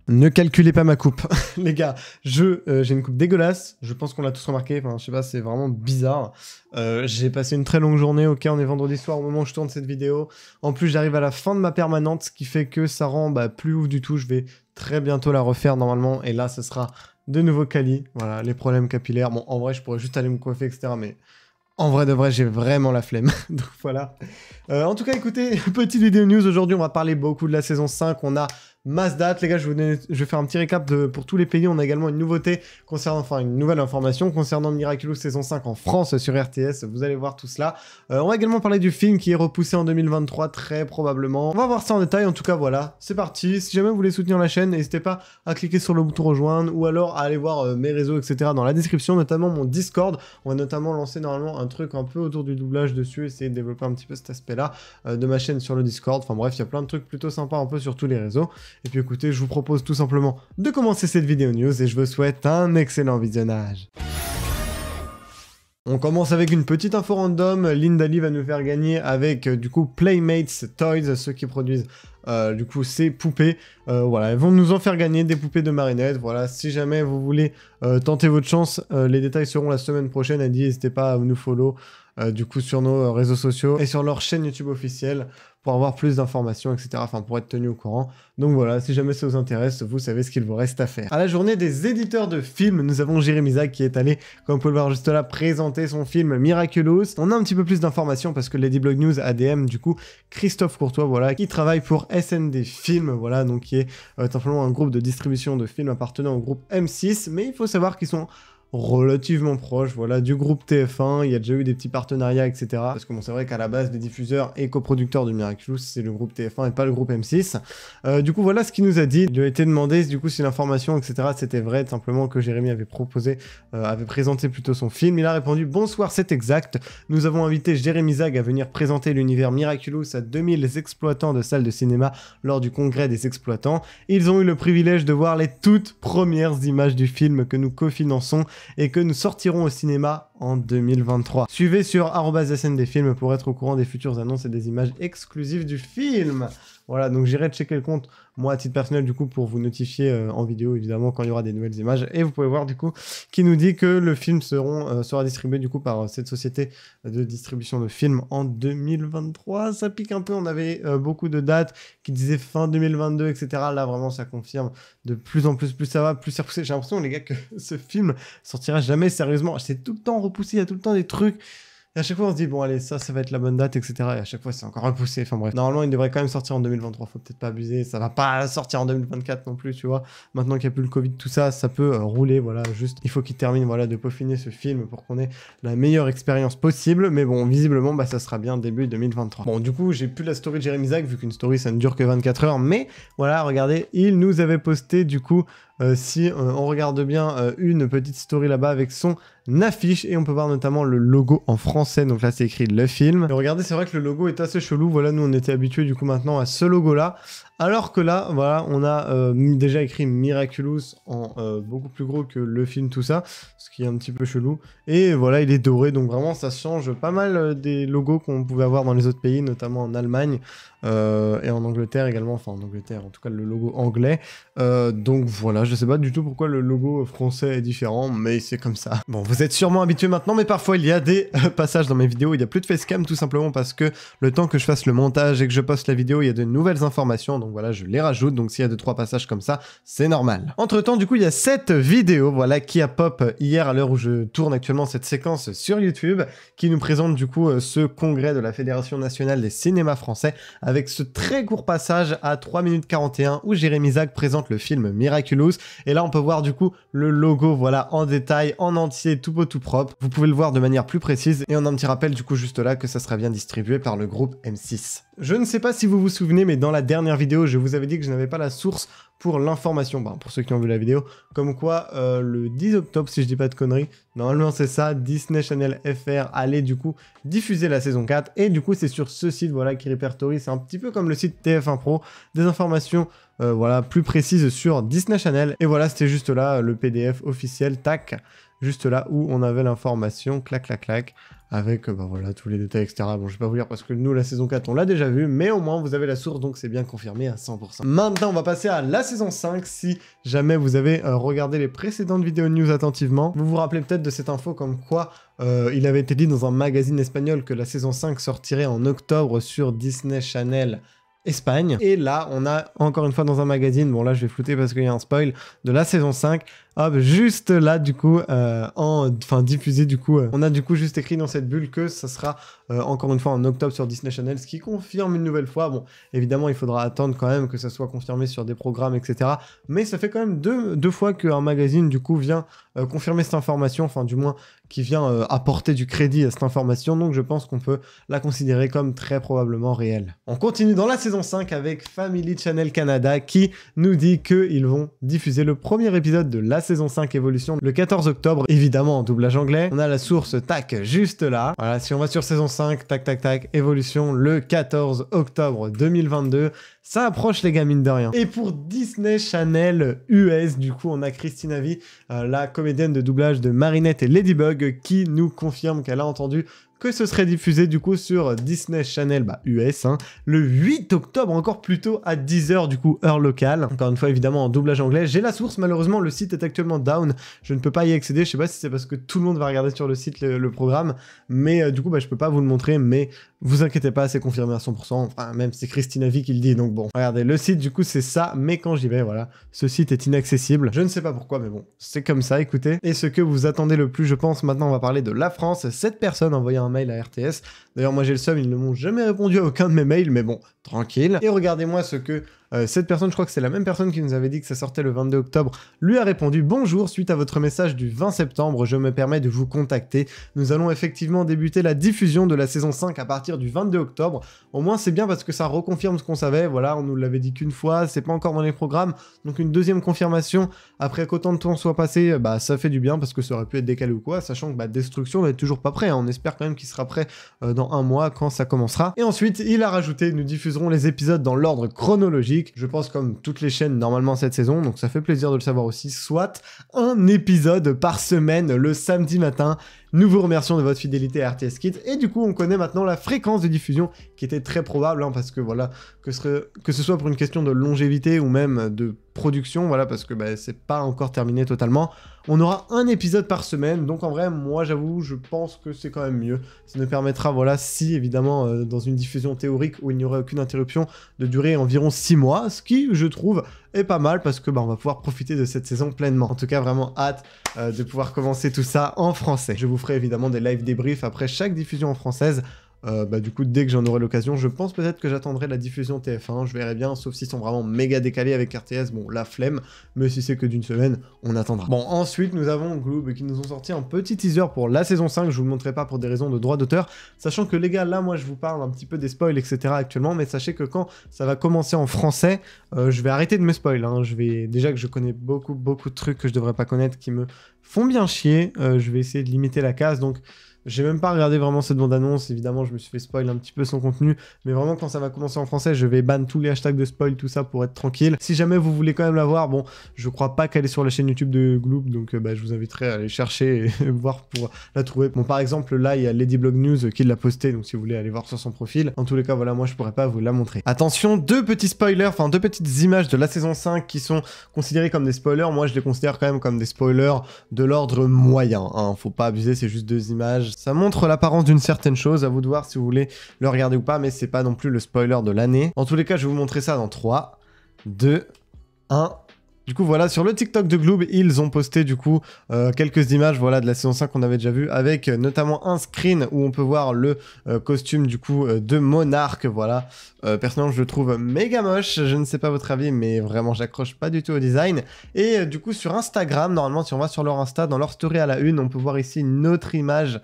Ne calculez pas ma coupe. Les gars, j'ai une coupe dégueulasse. Je pense qu'on l'a tous remarqué. Enfin, je sais pas, c'est vraiment bizarre. J'ai passé une très longue journée. Ok, on est vendredi soir au moment où je tourne cette vidéo. En plus, j'arrive à la fin de ma permanente, ce qui fait que ça rend plus ouf du tout. Je vais très bientôt la refaire normalement. Et là, ce sera de nouveau quali. Voilà, les problèmes capillaires. Bon, en vrai, je pourrais juste aller me coiffer, etc. Mais en vrai de vrai, j'ai vraiment la flemme. Donc voilà. En tout cas, écoutez, petite vidéo news. Aujourd'hui, on va parler beaucoup de la saison 5. On a masse date, les gars, je vais faire un petit récap pour tous les pays. On a également une nouveauté concernant, enfin une nouvelle information concernant Miraculous saison 5 en France sur RTS. Vous allez voir tout cela. On va également parler du film qui est repoussé en 2023 très probablement. On va voir ça en détail. En tout cas, voilà, c'est parti. Si jamais vous voulez soutenir la chaîne, n'hésitez pas à cliquer sur le bouton rejoindre ou alors à aller voir mes réseaux, etc. dans la description, notamment mon Discord. On va notamment lancer normalement un truc un peu autour du doublage dessus, essayer de développer un petit peu cet aspect-là de ma chaîne sur le Discord. Enfin bref, il y a plein de trucs plutôt sympas un peu sur tous les réseaux. Et puis écoutez, je vous propose tout simplement de commencer cette vidéo news et je vous souhaite un excellent visionnage. On commence avec une petite info random. Lindali va nous faire gagner avec du coup Playmates Toys, ceux qui produisent du coup ces poupées. Voilà, elles vont nous en faire gagner des poupées de marionnettes. Voilà, si jamais vous voulez tenter votre chance, les détails seront la semaine prochaine. Elle dit, n'hésitez pas à nous follow du coup sur nos réseaux sociaux et sur leur chaîne YouTube officielle pour avoir plus d'informations, etc. Enfin, pour être tenu au courant. Donc voilà, si jamais ça vous intéresse, vous savez ce qu'il vous reste à faire. À la journée des éditeurs de films, nous avons Jérémy Zag qui est allé, comme vous pouvez le voir juste là, présenter son film Miraculous. On a un petit peu plus d'informations parce que Lady Blog News ADM, du coup, Christophe Courtois, voilà, qui travaille pour SND Films, voilà, donc qui est simplement un groupe de distribution de films appartenant au groupe M6, mais il faut savoir qu'ils sont relativement proche, voilà, du groupe TF1, il y a déjà eu des petits partenariats, etc. Parce que bon, c'est vrai qu'à la base, les diffuseurs et coproducteurs de Miraculous, c'est le groupe TF1 et pas le groupe M6. Du coup, voilà ce qu'il nous a dit. Il lui a été demandé, du coup, si l'information, etc., c'était vrai, simplement que Jérémy avait présenté plutôt son film. Il a répondu « Bonsoir, c'est exact. Nous avons invité Jérémy Zag à venir présenter l'univers Miraculous à 2000 exploitants de salles de cinéma lors du congrès des exploitants. Ils ont eu le privilège de voir les toutes premières images du film que nous cofinançons et que nous sortirons au cinéma en 2023. Suivez sur @SNDFilms pour être au courant des futures annonces et des images exclusives du film. Voilà, donc j'irai checker le compte, moi à titre personnel du coup, pour vous notifier en vidéo évidemment quand il y aura des nouvelles images. Et vous pouvez voir du coup qui nous dit que le film sera distribué du coup par cette société de distribution de films en 2023. Ça pique un peu, on avait beaucoup de dates qui disaient fin 2022, etc. Là vraiment ça confirme de plus en plus, plus ça va, plus c'est repoussé. J'ai l'impression les gars que ce film sortira jamais sérieusement. C'est tout le temps repoussé, il y a tout le temps des trucs. Et à chaque fois, on se dit, bon, allez, ça va être la bonne date, etc. Et à chaque fois, c'est encore repoussé. Enfin bref. Normalement, il devrait quand même sortir en 2023. Faut peut-être pas abuser. Ça va pas sortir en 2024 non plus, tu vois. Maintenant qu'il n'y a plus le Covid, tout ça, ça peut rouler. Voilà, juste, il faut qu'il termine, voilà, de peaufiner ce film pour qu'on ait la meilleure expérience possible. Mais bon, visiblement, ça sera bien début 2023. Bon, du coup, j'ai plus la story de Jérémy Zag, vu qu'une story, ça ne dure que 24 heures. Mais voilà, regardez, il nous avait posté, du coup, si on regarde bien une petite story là-bas avec son affiche et on peut voir notamment le logo en français, donc là c'est écrit le film. Et regardez, c'est vrai que le logo est assez chelou, voilà, nous on était habitués du coup maintenant à ce logo là, alors que là, voilà, on a déjà écrit Miraculous en beaucoup plus gros que le film, tout ça, ce qui est un petit peu chelou, et voilà, il est doré, donc vraiment ça change pas mal des logos qu'on pouvait avoir dans les autres pays, notamment en Allemagne et en Angleterre également, enfin en Angleterre, en tout cas le logo anglais, donc voilà, je sais pas du tout pourquoi le logo français est différent, mais c'est comme ça. Bon, vous êtes sûrement habitués maintenant, mais parfois il y a des passages dans mes vidéos, il n'y a plus de facecam tout simplement parce que le temps que je fasse le montage et que je poste la vidéo, il y a de nouvelles informations, donc voilà, je les rajoute, donc s'il y a 2-3 passages comme ça, c'est normal. Entre temps, du coup, il y a cette vidéo, voilà, qui a pop hier à l'heure où je tourne actuellement cette séquence sur YouTube, qui nous présente du coup ce congrès de la Fédération Nationale des Cinémas Français, avec ce très court passage à 3 minutes 41 où Jérémy Zag présente le film Miraculous, et là on peut voir du coup le logo, voilà, en détail, en entier, tout beau, tout propre. Vous pouvez le voir de manière plus précise, et on a un petit rappel du coup juste là que ça sera bien distribué par le groupe M6. Je ne sais pas si vous vous souvenez, mais dans la dernière vidéo, je vous avais dit que je n'avais pas la source pour l'information, pour ceux qui ont vu la vidéo, comme quoi le 10 octobre, si je dis pas de conneries, normalement c'est ça, Disney Channel FR allait du coup diffuser la saison 4, et du coup c'est sur ce site, voilà, qui répertorie, c'est un petit peu comme le site TF1 Pro, des informations voilà, plus précises sur Disney Channel, et voilà, c'était juste là, le PDF officiel, tac, juste là où on avait l'information, clac, clac, clac. avec bah, voilà, tous les détails, etc. Bon, je vais pas vous lire parce que nous, la saison 4, on l'a déjà vu, mais au moins, vous avez la source, donc c'est bien confirmé à 100%. Maintenant, on va passer à la saison 5, si jamais vous avez regardé les précédentes vidéos news attentivement. Vous vous rappelez peut-être de cette info comme quoi il avait été dit dans un magazine espagnol que la saison 5 sortirait en octobre sur Disney Channel Espagne. Et là, on a encore une fois dans un magazine, bon là je vais flouter parce qu'il y a un spoil, de la saison 5, hop, juste là du coup, diffusé du coup, on a du coup juste écrit dans cette bulle que ça sera encore une fois en octobre sur Disney Channel, ce qui confirme une nouvelle fois. Bon, évidemment, il faudra attendre quand même que ça soit confirmé sur des programmes, etc. Mais ça fait quand même deux fois qu'un magazine du coup vient confirmer cette information, enfin du moins qui vient apporter du crédit à cette information, donc je pense qu'on peut la considérer comme très probablement réelle. On continue dans la saison 5 avec Family Channel Canada qui nous dit qu'ils vont diffuser le premier épisode de la saison 5 Evolution le 14 octobre, évidemment en doublage anglais. On a la source, tac, juste là. Voilà, si on va sur saison 5, tac, tac, tac, Evolution le 14 octobre 2022. Ça approche les gars, mine de rien. Et pour Disney Channel US, du coup, on a Christine Avy, la comédienne de doublage de Marinette et Ladybug, qui nous confirme qu'elle a entendu que ce serait diffusé du coup sur Disney Channel US, hein, le 8 octobre, encore plus tôt à 10 h du coup, heure locale. Encore une fois, évidemment, en doublage anglais. J'ai la source, malheureusement, le site est actuellement down. Je ne peux pas y accéder. Je sais pas si c'est parce que tout le monde va regarder sur le site le programme, mais du coup, bah, je peux pas vous le montrer, mais vous inquiétez pas, c'est confirmé à 100%. Enfin, même c'est Christine Avy qui le dit, donc bon. Regardez, le site, du coup, c'est ça, mais quand j'y vais, voilà, ce site est inaccessible. Je ne sais pas pourquoi, mais bon, c'est comme ça, écoutez. Et ce que vous attendez le plus, je pense, maintenant, on va parler de la France. Cette personne a envoyé un mail à RTS. D'ailleurs, moi, j'ai le seum, ils ne m'ont jamais répondu à aucun de mes mails, mais bon, tranquille. Et regardez-moi ce que cette personne, je crois que c'est la même personne qui nous avait dit que ça sortait le 22 octobre, lui a répondu: bonjour, suite à votre message du 20 septembre, je me permets de vous contacter. Nous allons effectivement débuter la diffusion de la saison 5 à partir du 22 octobre. Au moins, c'est bien parce que ça reconfirme ce qu'on savait. Voilà, on nous l'avait dit qu'une fois, c'est pas encore dans les programmes. Donc, une deuxième confirmation après qu'autant de temps soit passé, bah, ça fait du bien parce que ça aurait pu être décalé ou quoi, sachant que bah, Destruction n'est toujours pas prêt. Hein. On espère quand même qu'il sera prêt dans un mois quand ça commencera. Et ensuite, il a rajouté: nous diffuserons les épisodes dans l'ordre chronologique. Je pense comme toutes les chaînes normalement cette saison, donc ça fait plaisir de le savoir aussi, soit un épisode par semaine le samedi matin. Nous vous remercions de votre fidélité à RTS Kids, et du coup on connaît maintenant la fréquence de diffusion qui était très probable, hein, parce que voilà, que ce soit pour une question de longévité ou même de production, voilà, parce que bah, c'est pas encore terminé totalement. On aura un épisode par semaine, donc en vrai, moi j'avoue, je pense que c'est quand même mieux. Ça nous permettra, voilà, si évidemment dans une diffusion théorique où il n'y aurait aucune interruption, de durer environ 6 mois, ce qui, je trouve, est pas mal parce que bah, on va pouvoir profiter de cette saison pleinement. En tout cas, vraiment hâte de pouvoir commencer tout ça en français. Je vous ferai évidemment des live débriefs après chaque diffusion en française. Bah du coup, dès que j'en aurai l'occasion, je pense peut-être que j'attendrai la diffusion TF1, je verrai bien, sauf s'ils sont vraiment méga décalés avec RTS, bon, la flemme, mais si c'est que d'une semaine, on attendra. Bon, ensuite, nous avons Gloob qui nous ont sorti un petit teaser pour la saison 5, je vous le montrerai pas pour des raisons de droit d'auteur, sachant que les gars, là, moi, je vous parle un petit peu des spoils, etc. actuellement, mais sachez que quand ça va commencer en français, je vais arrêter de me spoil, hein. Déjà que je connais beaucoup de trucs que je devrais pas connaître qui me font bien chier, je vais essayer de limiter la casse, donc j'ai même pas regardé vraiment cette bande-annonce, évidemment je me suis fait spoil un petit peu son contenu, mais vraiment quand ça va commencer en français, je vais ban tous les hashtags de spoil, tout ça pour être tranquille. Si jamais vous voulez quand même la voir, bon, je crois pas qu'elle est sur la chaîne YouTube de Gloob, donc bah, je vous inviterai à aller chercher et voir pour la trouver. Bon, par exemple, là, il y a Ladyblog News qui l'a posté, donc si vous voulez aller voir sur son profil. En tous les cas, voilà, moi je pourrais pas vous la montrer. Attention, deux petits spoilers, enfin deux petites images de la saison 5 qui sont considérées comme des spoilers. Moi je les considère quand même comme des spoilers de l'ordre moyen, hein. Faut pas abuser, c'est juste deux images. Ça montre l'apparence d'une certaine chose, à vous de voir si vous voulez le regarder ou pas, mais c'est pas non plus le spoiler de l'année. En tous les cas, je vais vous montrer ça dans 3, 2, 1... Du coup, voilà, sur le TikTok de Gloob, ils ont posté du coup quelques images, voilà, de la saison 5 qu'on avait déjà vu, avec notamment un screen où on peut voir le costume du coup de Monarque, voilà. Personnellement, je le trouve méga moche, je ne sais pas votre avis, mais vraiment, j'accroche pas du tout au design. Et du coup, sur Instagram, normalement, si on va sur leur Insta, dans leur story à la une, on peut voir ici une autre image.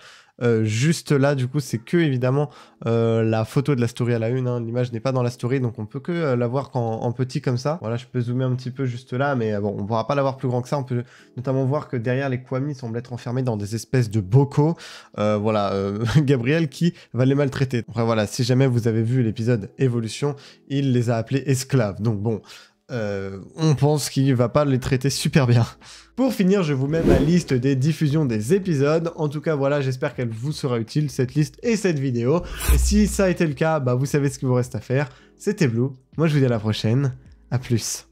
Juste là, du coup, c'est que évidemment la photo de la story à la une, hein. L'image n'est pas dans la story, donc on peut que la voir en petit comme ça. Voilà, je peux zoomer un petit peu juste là, mais bon, on pourra pas la voir plus grand que ça. On peut notamment voir que derrière les Kwami semblent être enfermés dans des espèces de bocaux. Voilà, Gabriel qui va les maltraiter. Après voilà, si jamais vous avez vu l'épisode Évolution, il les a appelés esclaves. Donc bon, on pense qu'il va pas les traiter super bien. Pour finir, je vous mets ma liste des diffusions des épisodes. En tout cas, voilà, j'espère qu'elle vous sera utile, cette liste et cette vidéo. Et si ça a été le cas, bah vous savez ce qu'il vous reste à faire. C'était Blue, moi je vous dis à la prochaine, à plus.